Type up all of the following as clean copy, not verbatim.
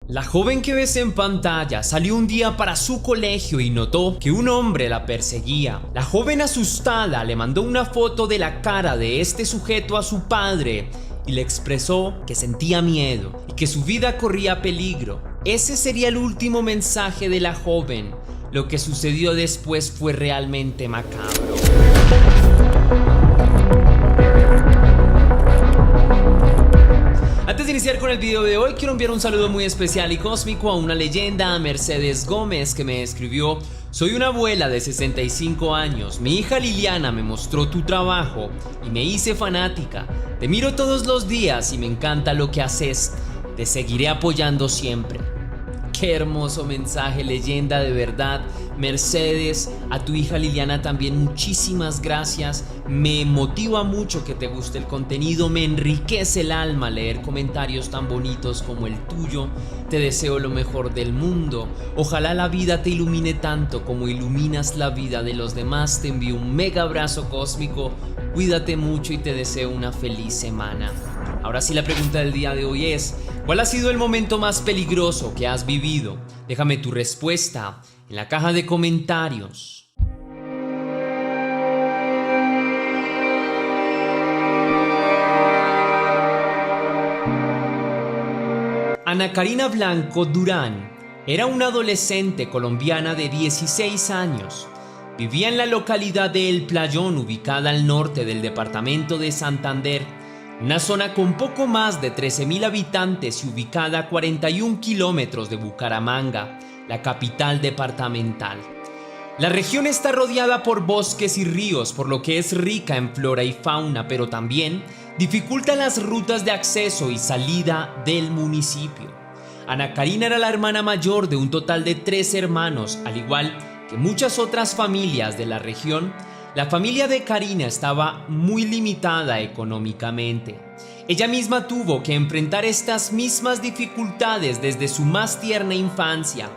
La joven que ves en pantalla salió un día para su colegio y notó que un hombre la perseguía. La joven, asustada, le mandó una foto de la cara de este sujeto a su padre y le expresó que sentía miedo y que su vida corría peligro. Ese sería el último mensaje de la joven. Lo que sucedió después fue realmente macabro. Antes de iniciar con el video de hoy, quiero enviar un saludo muy especial y cósmico a una leyenda, a Mercedes Gómez, que me escribió: soy una abuela de 65 años, mi hija Liliana me mostró tu trabajo y me hice fanática. Te miro todos los días y me encanta lo que haces, te seguiré apoyando siempre. Qué hermoso mensaje, leyenda, de verdad. Mercedes, a tu hija Liliana también muchísimas gracias. Me motiva mucho que te guste el contenido, me enriquece el alma leer comentarios tan bonitos como el tuyo. Te deseo lo mejor del mundo. Ojalá la vida te ilumine tanto como iluminas la vida de los demás. Te envío un mega abrazo cósmico. Cuídate mucho y te deseo una feliz semana. Ahora sí, la pregunta del día de hoy es: ¿cuál ha sido el momento más peligroso que has vivido? Déjame tu respuesta en la caja de comentarios. Ana Karina Blanco Durán era una adolescente colombiana de 16 años. Vivía en la localidad de El Playón, ubicada al norte del departamento de Santander, una zona con poco más de 13.000 habitantes y ubicada a 41 kilómetros de Bucaramanga, la capital departamental. La región está rodeada por bosques y ríos, por lo que es rica en flora y fauna, pero también dificulta las rutas de acceso y salida del municipio. Ana Karina era la hermana mayor de un total de 3 hermanos, al igual que muchas otras familias de la región. La familia de Karina estaba muy limitada económicamente. Ella misma tuvo que enfrentar estas mismas dificultades desde su más tierna infancia.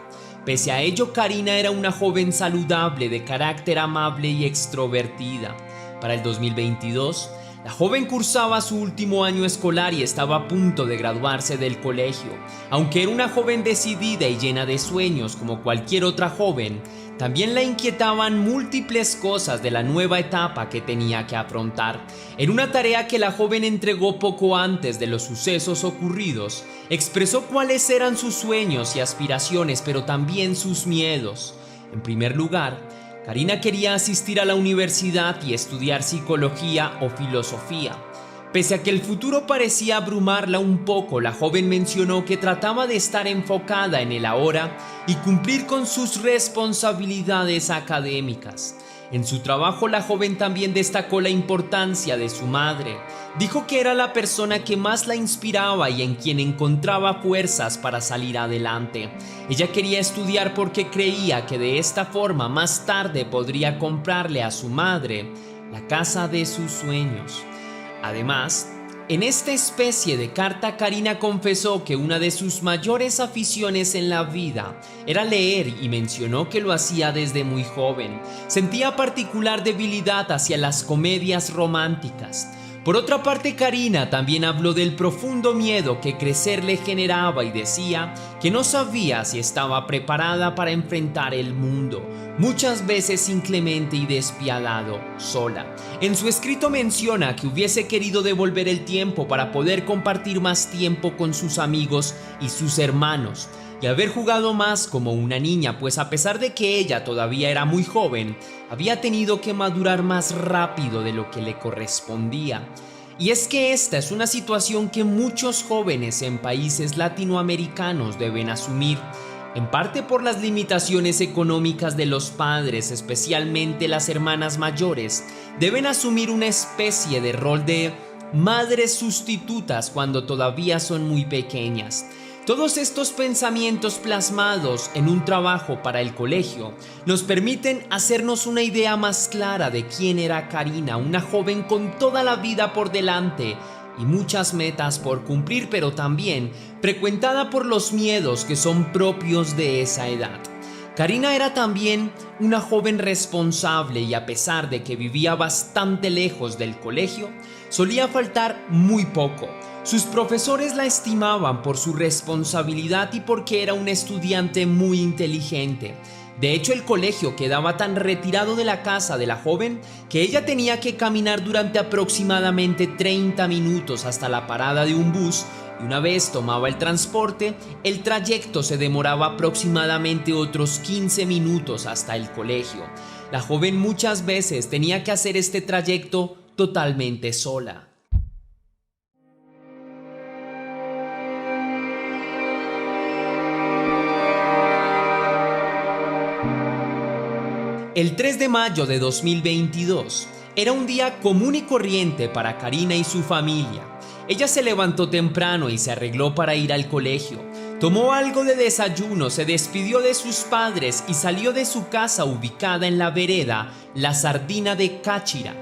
Pese a ello, Karina era una joven saludable, de carácter amable y extrovertida. Para el 2022, la joven cursaba su último año escolar y estaba a punto de graduarse del colegio. Aunque era una joven decidida y llena de sueños como cualquier otra joven, también la inquietaban múltiples cosas de la nueva etapa que tenía que afrontar. En una tarea que la joven entregó poco antes de los sucesos ocurridos, expresó cuáles eran sus sueños y aspiraciones, pero también sus miedos. En primer lugar, Karina quería asistir a la universidad y estudiar psicología o filosofía. Pese a que el futuro parecía abrumarla un poco, la joven mencionó que trataba de estar enfocada en el ahora y cumplir con sus responsabilidades académicas. En su trabajo, la joven también destacó la importancia de su madre. Dijo que era la persona que más la inspiraba y en quien encontraba fuerzas para salir adelante. Ella quería estudiar porque creía que de esta forma más tarde podría comprarle a su madre la casa de sus sueños. Además, en esta especie de carta, Karina confesó que una de sus mayores aficiones en la vida era leer y mencionó que lo hacía desde muy joven. Sentía particular debilidad hacia las comedias románticas. Por otra parte, Karina también habló del profundo miedo que crecer le generaba y decía que no sabía si estaba preparada para enfrentar el mundo, muchas veces inclemente y despiadado, sola. En su escrito menciona que hubiese querido devolver el tiempo para poder compartir más tiempo con sus amigos y sus hermanos, y haber jugado más como una niña, pues a pesar de que ella todavía era muy joven, había tenido que madurar más rápido de lo que le correspondía. Y es que esta es una situación que muchos jóvenes en países latinoamericanos deben asumir, en parte por las limitaciones económicas de los padres, especialmente las hermanas mayores. Deben asumir una especie de rol de madres sustitutas cuando todavía son muy pequeñas. Todos estos pensamientos plasmados en un trabajo para el colegio nos permiten hacernos una idea más clara de quién era Karina, una joven con toda la vida por delante y muchas metas por cumplir, pero también frecuentada por los miedos que son propios de esa edad. Karina era también una joven responsable y, a pesar de que vivía bastante lejos del colegio, solía faltar muy poco. Sus profesores la estimaban por su responsabilidad y porque era un estudiante muy inteligente. De hecho, el colegio quedaba tan retirado de la casa de la joven que ella tenía que caminar durante aproximadamente 30 minutos hasta la parada de un bus, y una vez tomaba el transporte, el trayecto se demoraba aproximadamente otros 15 minutos hasta el colegio. La joven muchas veces tenía que hacer este trayecto totalmente sola. El 3 de mayo de 2022 era un día común y corriente para Karina y su familia. Ella se levantó temprano y se arregló para ir al colegio. Tomó algo de desayuno, se despidió de sus padres y salió de su casa ubicada en la vereda La Sardina de Cáchira.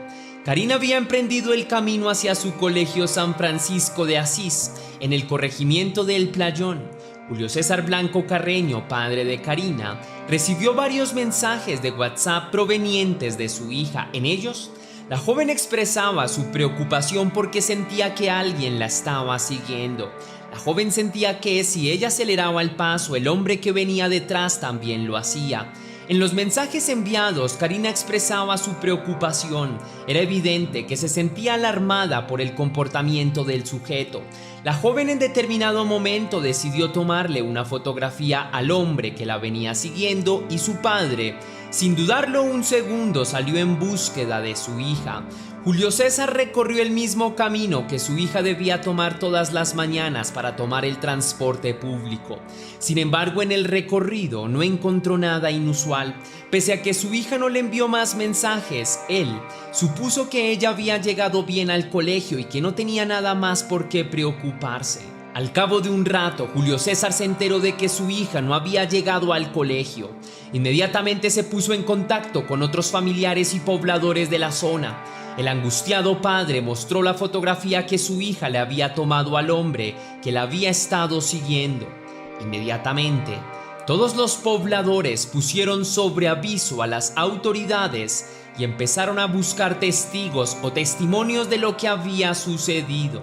Karina había emprendido el camino hacia su colegio San Francisco de Asís, en el corregimiento de El Playón. Julio César Blanco Carreño, padre de Karina, recibió varios mensajes de WhatsApp provenientes de su hija. En ellos, la joven expresaba su preocupación porque sentía que alguien la estaba siguiendo. La joven sentía que si ella aceleraba el paso, el hombre que venía detrás también lo hacía. En los mensajes enviados, Karina expresaba su preocupación. Era evidente que se sentía alarmada por el comportamiento del sujeto. La joven en determinado momento decidió tomarle una fotografía al hombre que la venía siguiendo y su padre, sin dudarlo un segundo, salió en búsqueda de su hija. Julio César recorrió el mismo camino que su hija debía tomar todas las mañanas para tomar el transporte público. Sin embargo, en el recorrido no encontró nada inusual. Pese a que su hija no le envió más mensajes, él supuso que ella había llegado bien al colegio y que no tenía nada más por qué preocuparse. Al cabo de un rato, Julio César se enteró de que su hija no había llegado al colegio. Inmediatamente se puso en contacto con otros familiares y pobladores de la zona. El angustiado padre mostró la fotografía que su hija le había tomado al hombre que la había estado siguiendo. Inmediatamente, todos los pobladores pusieron sobre aviso a las autoridades y empezaron a buscar testigos o testimonios de lo que había sucedido.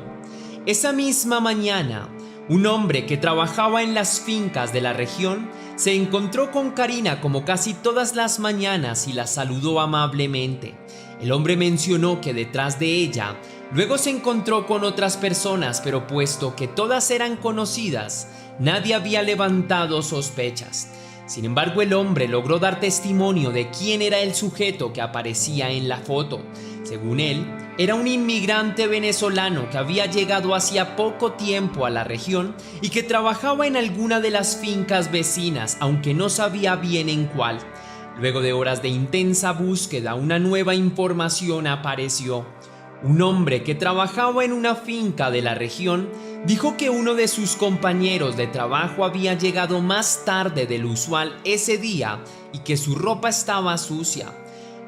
Esa misma mañana, un hombre que trabajaba en las fincas de la región se encontró con Karina como casi todas las mañanas y la saludó amablemente. El hombre mencionó que detrás de ella luego se encontró con otras personas, pero puesto que todas eran conocidas, nadie había levantado sospechas. Sin embargo, el hombre logró dar testimonio de quién era el sujeto que aparecía en la foto. Según él, era un inmigrante venezolano que había llegado hacía poco tiempo a la región y que trabajaba en alguna de las fincas vecinas, aunque no sabía bien en cuál. Luego de horas de intensa búsqueda, una nueva información apareció. Un hombre que trabajaba en una finca de la región dijo que uno de sus compañeros de trabajo había llegado más tarde del usual ese día y que su ropa estaba sucia.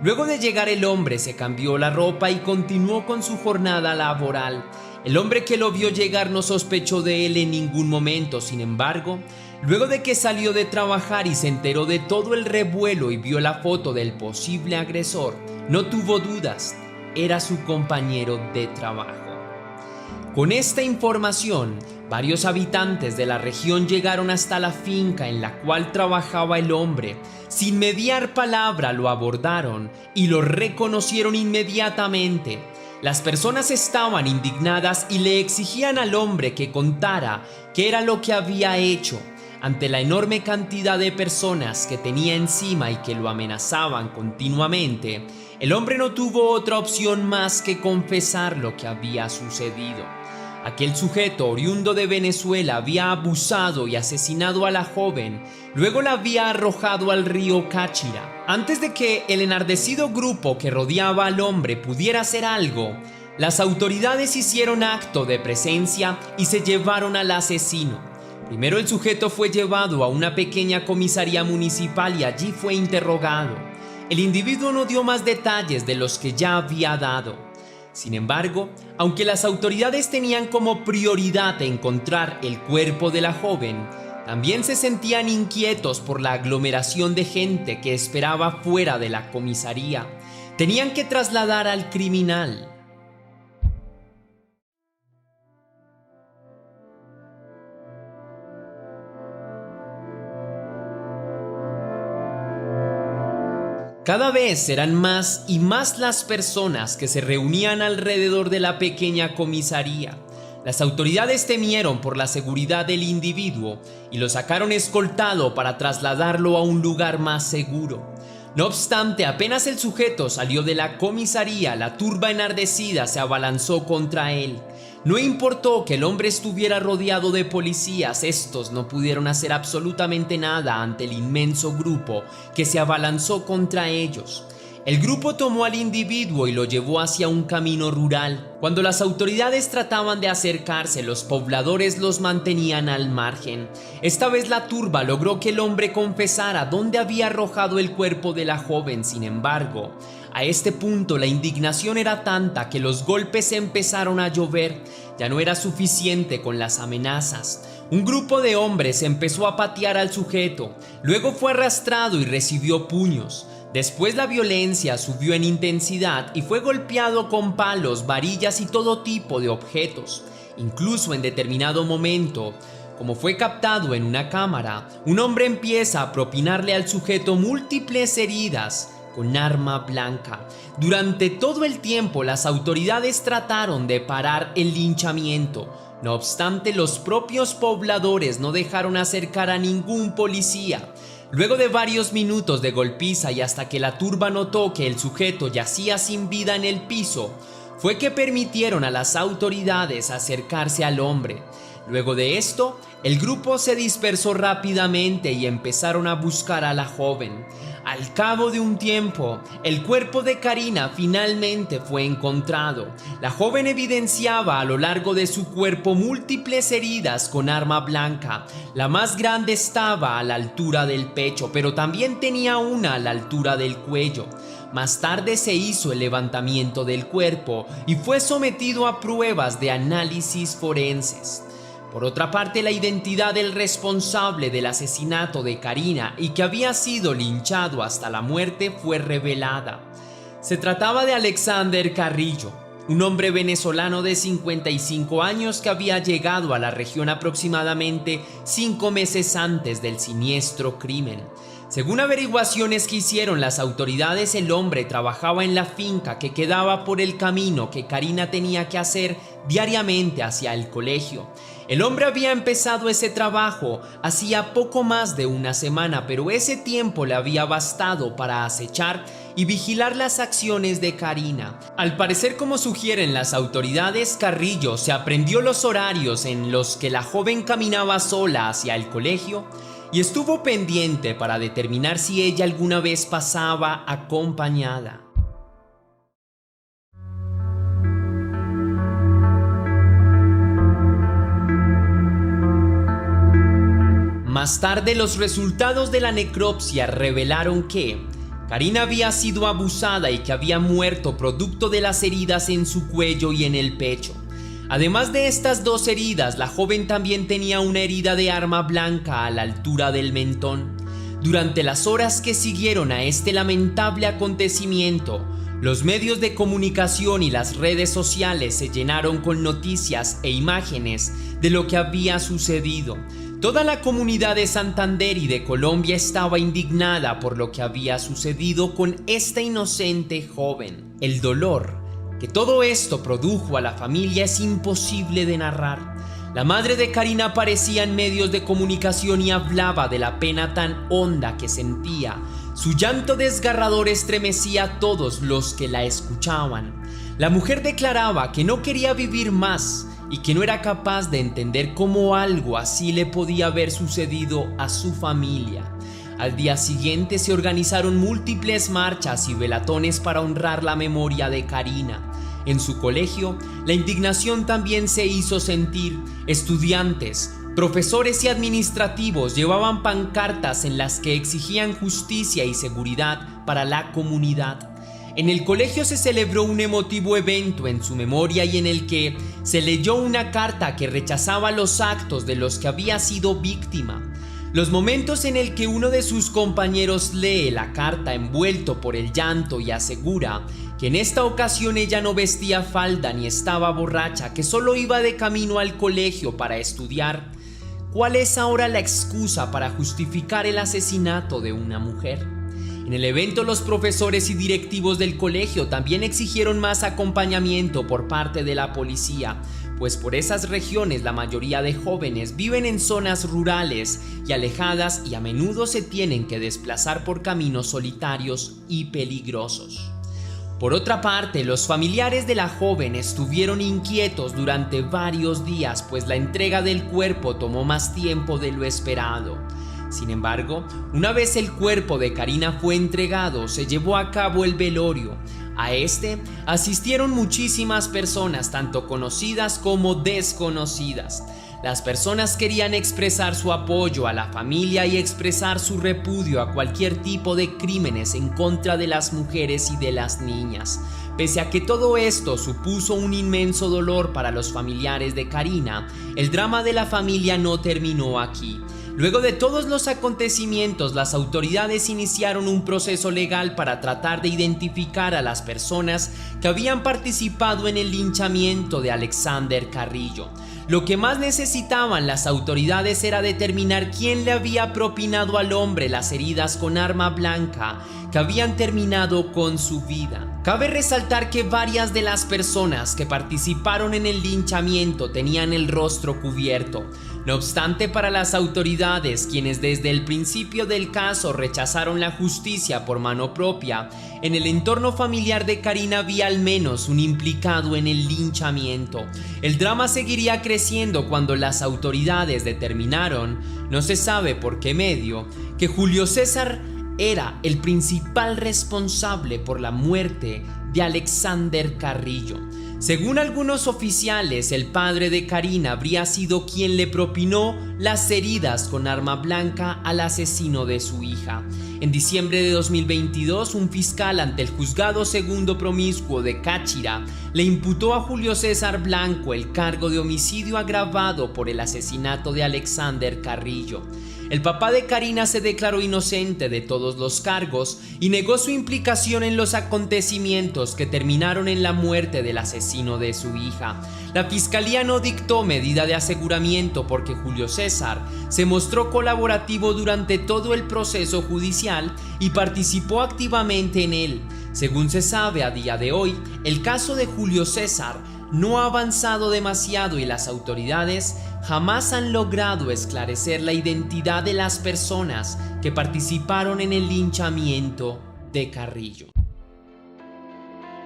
Luego de llegar el hombre se cambió la ropa y continuó con su jornada laboral. El hombre que lo vio llegar no sospechó de él en ningún momento. Sin embargo, luego de que salió de trabajar y se enteró de todo el revuelo y vio la foto del posible agresor, no tuvo dudas, era su compañero de trabajo. Con esta información, varios habitantes de la región llegaron hasta la finca en la cual trabajaba el hombre. Sin mediar palabra lo abordaron y lo reconocieron inmediatamente. Las personas estaban indignadas y le exigían al hombre que contara qué era lo que había hecho. Ante la enorme cantidad de personas que tenía encima y que lo amenazaban continuamente, el hombre no tuvo otra opción más que confesar lo que había sucedido. Aquel sujeto oriundo de Venezuela había abusado y asesinado a la joven, luego la había arrojado al río Cáchira. Antes de que el enardecido grupo que rodeaba al hombre pudiera hacer algo, las autoridades hicieron acto de presencia y se llevaron al asesino. Primero el sujeto fue llevado a una pequeña comisaría municipal y allí fue interrogado. El individuo no dio más detalles de los que ya había dado. Sin embargo, aunque las autoridades tenían como prioridad encontrar el cuerpo de la joven, también se sentían inquietos por la aglomeración de gente que esperaba fuera de la comisaría. Tenían que trasladar al criminal. Cada vez eran más y más las personas que se reunían alrededor de la pequeña comisaría. Las autoridades temieron por la seguridad del individuo y lo sacaron escoltado para trasladarlo a un lugar más seguro. No obstante, apenas el sujeto salió de la comisaría, la turba enardecida se abalanzó contra él. No importó que el hombre estuviera rodeado de policías, estos no pudieron hacer absolutamente nada ante el inmenso grupo que se abalanzó contra ellos. El grupo tomó al individuo y lo llevó hacia un camino rural. Cuando las autoridades trataban de acercarse, los pobladores los mantenían al margen. Esta vez la turba logró que el hombre confesara dónde había arrojado el cuerpo de la joven. Sin embargo, a este punto la indignación era tanta que los golpes empezaron a llover. Ya no era suficiente con las amenazas. Un grupo de hombres empezó a patear al sujeto, luego fue arrastrado y recibió puños. Después la violencia subió en intensidad y fue golpeado con palos, varillas y todo tipo de objetos. Incluso en determinado momento, como fue captado en una cámara, un hombre empieza a propinarle al sujeto múltiples heridas con arma blanca. Durante todo el tiempo las autoridades trataron de parar el linchamiento. No obstante, los propios pobladores no dejaron acercar a ningún policía. Luego de varios minutos de golpiza y hasta que la turba notó que el sujeto yacía sin vida en el piso, fue que permitieron a las autoridades acercarse al hombre. Luego de esto, el grupo se dispersó rápidamente y empezaron a buscar a la joven. Al cabo de un tiempo, el cuerpo de Karina finalmente fue encontrado. La joven evidenciaba a lo largo de su cuerpo múltiples heridas con arma blanca. La más grande estaba a la altura del pecho, pero también tenía una a la altura del cuello. Más tarde se hizo el levantamiento del cuerpo y fue sometido a pruebas de análisis forenses. Por otra parte, la identidad del responsable del asesinato de Karina y que había sido linchado hasta la muerte fue revelada. Se trataba de Alexander Carrillo, un hombre venezolano de 55 años que había llegado a la región aproximadamente 5 meses antes del siniestro crimen. Según averiguaciones que hicieron las autoridades, el hombre trabajaba en la finca que quedaba por el camino que Karina tenía que hacer diariamente hacia el colegio. El hombre había empezado ese trabajo hacía poco más de una semana, pero ese tiempo le había bastado para acechar y vigilar las acciones de Karina. Al parecer, como sugieren las autoridades, Carrillo se aprendió los horarios en los que la joven caminaba sola hacia el colegio y estuvo pendiente para determinar si ella alguna vez pasaba acompañada. Más tarde, los resultados de la necropsia revelaron que Karina había sido abusada y que había muerto producto de las heridas en su cuello y en el pecho. Además de estas dos heridas, la joven también tenía una herida de arma blanca a la altura del mentón. Durante las horas que siguieron a este lamentable acontecimiento, los medios de comunicación y las redes sociales se llenaron con noticias e imágenes de lo que había sucedido. Toda la comunidad de Santander y de Colombia estaba indignada por lo que había sucedido con esta inocente joven. El dolor que todo esto produjo a la familia es imposible de narrar. La madre de Karina aparecía en medios de comunicación y hablaba de la pena tan honda que sentía. Su llanto desgarrador estremecía a todos los que la escuchaban. La mujer declaraba que no quería vivir más y que no era capaz de entender cómo algo así le podía haber sucedido a su familia. Al día siguiente se organizaron múltiples marchas y velatones para honrar la memoria de Karina. En su colegio, la indignación también se hizo sentir. Estudiantes, profesores y administrativos llevaban pancartas en las que exigían justicia y seguridad para la comunidad. En el colegio se celebró un emotivo evento en su memoria y en el que se leyó una carta que rechazaba los actos de los que había sido víctima. Los momentos en el que uno de sus compañeros lee la carta envuelto por el llanto y asegura que en esta ocasión ella no vestía falda ni estaba borracha, que solo iba de camino al colegio para estudiar. ¿Cuál es ahora la excusa para justificar el asesinato de una mujer? En el evento, los profesores y directivos del colegio también exigieron más acompañamiento por parte de la policía, pues por esas regiones la mayoría de jóvenes viven en zonas rurales y alejadas y a menudo se tienen que desplazar por caminos solitarios y peligrosos. Por otra parte, los familiares de la joven estuvieron inquietos durante varios días, pues la entrega del cuerpo tomó más tiempo de lo esperado. Sin embargo, una vez el cuerpo de Karina fue entregado, se llevó a cabo el velorio. A este asistieron muchísimas personas, tanto conocidas como desconocidas. Las personas querían expresar su apoyo a la familia y expresar su repudio a cualquier tipo de crímenes en contra de las mujeres y de las niñas. Pese a que todo esto supuso un inmenso dolor para los familiares de Karina, el drama de la familia no terminó aquí. Luego de todos los acontecimientos, las autoridades iniciaron un proceso legal para tratar de identificar a las personas que habían participado en el linchamiento de Alexander Carrillo. Lo que más necesitaban las autoridades era determinar quién le había propinado al hombre las heridas con arma blanca que habían terminado con su vida. Cabe resaltar que varias de las personas que participaron en el linchamiento tenían el rostro cubierto. No obstante, para las autoridades, quienes desde el principio del caso rechazaron la justicia por mano propia, en el entorno familiar de Karina había al menos un implicado en el linchamiento. El drama seguiría creciendo cuando las autoridades determinaron, no se sabe por qué medio, que Julio César era el principal responsable por la muerte de Alexander Carrillo. Según algunos oficiales, el padre de Karina habría sido quien le propinó las heridas con arma blanca al asesino de su hija. En diciembre de 2022, un fiscal ante el Juzgado Segundo Promiscuo de Cáchira le imputó a Julio César Blanco el cargo de homicidio agravado por el asesinato de Alexander Carrillo. El papá de Karina se declaró inocente de todos los cargos y negó su implicación en los acontecimientos que terminaron en la muerte del asesino de su hija. La fiscalía no dictó medida de aseguramiento porque Julio César se mostró colaborativo durante todo el proceso judicial y participó activamente en él. Según se sabe a día de hoy, el caso de Julio César no ha avanzado demasiado y las autoridades jamás han logrado esclarecer la identidad de las personas que participaron en el linchamiento de Carrillo.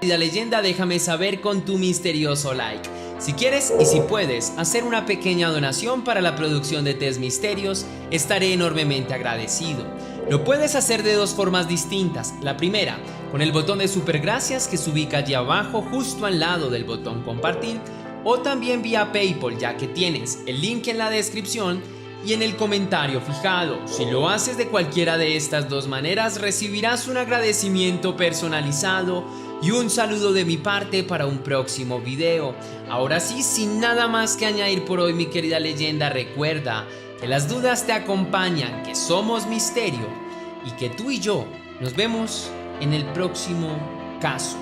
La leyenda, déjame saber con tu misterioso like. Si quieres y si puedes hacer una pequeña donación para la producción de Test Misterios, estaré enormemente agradecido. Lo puedes hacer de dos formas distintas. La primera, con el botón de super gracias que se ubica allí abajo justo al lado del botón compartir, o también vía PayPal, ya que tienes el link en la descripción y en el comentario fijado. Si lo haces de cualquiera de estas dos maneras, recibirás un agradecimiento personalizado y un saludo de mi parte para un próximo video. Ahora sí, sin nada más que añadir por hoy, mi querida leyenda, recuerda que las dudas te acompañan, que somos misterio y que tú y yo nos vemos en el próximo caso.